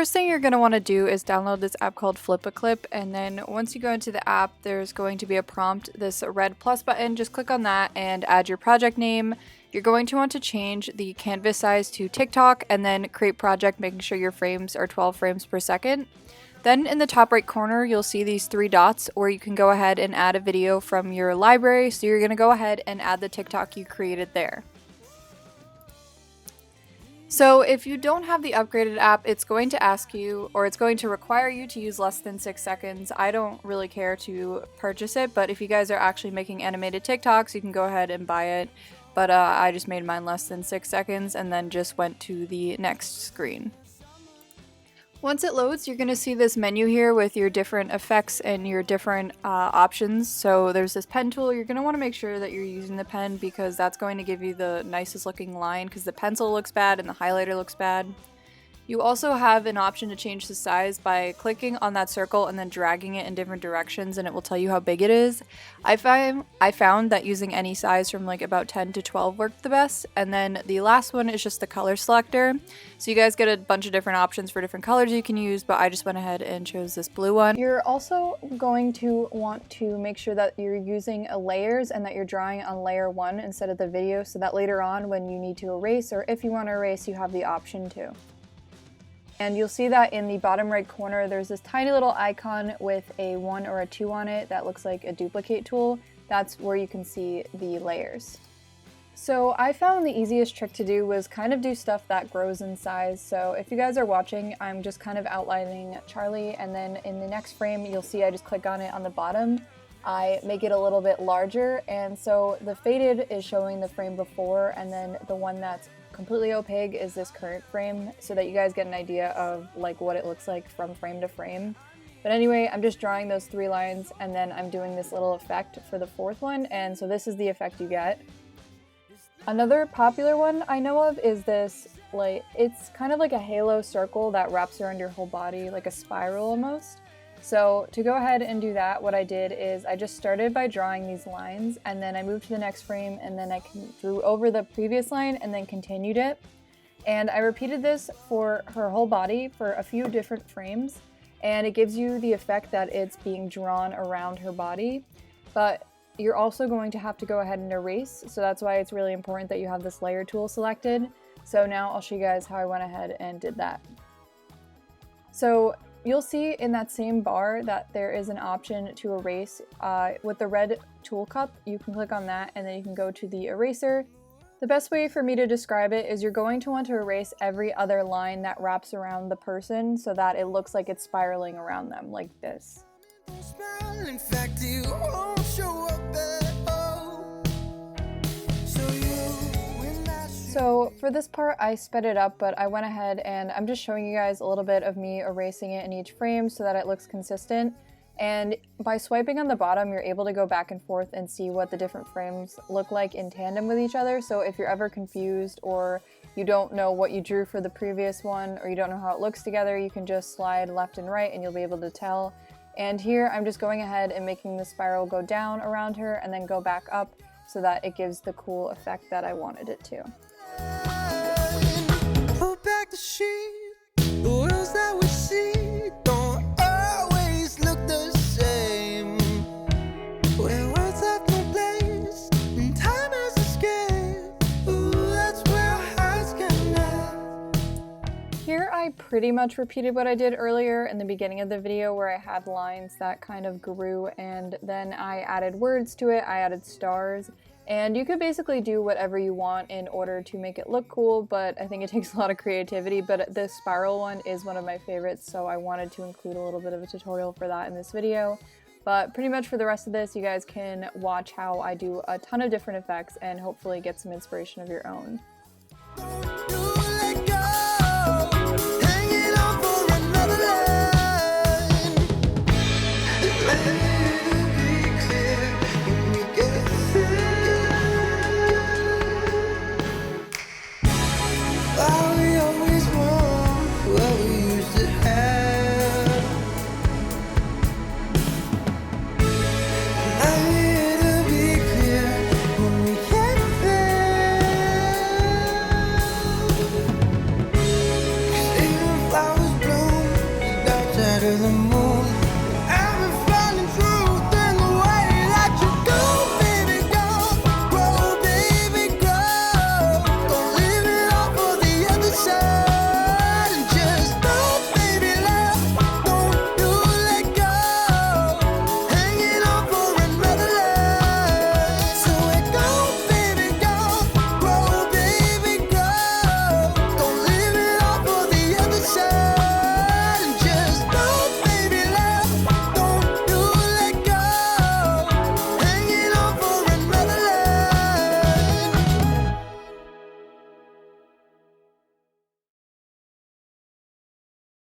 first thing you're going to want to do is download this app called Flip-A-Clip, and then once you go into the app, there's going to be a prompt, this red plus button. Just click on that and add your project name. You're going to want to change the canvas size to TikTok and then create project, making sure your frames are 12 frames per second. Then in the top right corner, you'll see these 3 dots where you can go ahead and add a video from your library. So you're going to go ahead and add the TikTok you created there. So if you don't have the upgraded app, it's going to ask you, or it's going to require you to use less than 6 seconds. I don't really care to purchase it, but if you guys are actually making animated TikToks, you can go ahead and buy it. But I just made mine less than 6 seconds and then just went to the next screen. Once it loads, you're going to see this menu here with your different effects and your different options. So there's this pen tool. You're going to want to make sure that you're using the pen because that's going to give you the nicest looking line, because the pencil looks bad and the highlighter looks bad. You also have an option to change the size by clicking on that circle and then dragging it in different directions, and it will tell you how big it is. I found that using any size from like about 10 to 12 worked the best. And then the last one is just the color selector. So you guys get a bunch of different options for different colors you can use, but I just went ahead and chose this blue one. You're also going to want to make sure that you're using layers and that you're drawing on layer 1 instead of the video, so that later on when you need to erase, or if you want to erase, you have the option to. And you'll see that in the bottom right corner, there's this tiny little icon with a 1 or a 2 on it that looks like a duplicate tool. That's where you can see the layers. So I found the easiest trick to do was kind of do stuff that grows in size. So if you guys are watching, I'm just kind of outlining Charlie, and then in the next frame, you'll see I just click on it on the bottom. I make it a little bit larger, and so the faded is showing the frame before, and then the one that's completely opaque is this current frame, so that you guys get an idea of like what it looks like from frame to frame. But anyway, I'm just drawing those 3 lines, and then I'm doing this little effect for the 4th one, and so this is the effect you get. Another popular one I know of is this, like, it's kind of like a halo circle that wraps around your whole body, like a spiral almost. So to go ahead and do that, what I did is I just started by drawing these lines, and then I moved to the next frame, and then I drew over the previous line and then continued it. And I repeated this for her whole body for a few different frames, and it gives you the effect that it's being drawn around her body. But you're also going to have to go ahead and erase, so that's why it's really important that you have this layer tool selected. So now I'll show you guys how I went ahead and did that. So you'll see in that same bar that there is an option to erase. With the red tool cup, you can click on that and then you can go to the eraser. The best way for me to describe it is you're going to want to erase every other line that wraps around the person so that it looks like it's spiraling around them, like this. So for this part, I sped it up, but I went ahead and I'm just showing you guys a little bit of me erasing it in each frame so that it looks consistent. And by swiping on the bottom, you're able to go back and forth and see what the different frames look like in tandem with each other. So if you're ever confused or you don't know what you drew for the previous one, or you don't know how it looks together, you can just slide left and right and you'll be able to tell. And here I'm just going ahead and making the spiral go down around her and then go back up so that it gives the cool effect that I wanted it to. Pull back the sheet, the worlds that we see don't always look the same. Where words have no place and time has escaped, ooh, that's where our hearts connect. Here I pretty much repeated what I did earlier in the beginning of the video, where I had lines that kind of grew and then I added words to it. I added stars. And you could basically do whatever you want in order to make it look cool, but I think it takes a lot of creativity. But this spiral one is one of my favorites, so I wanted to include a little bit of a tutorial for that in this video. But pretty much for the rest of this, you guys can watch how I do a ton of different effects and hopefully get some inspiration of your own.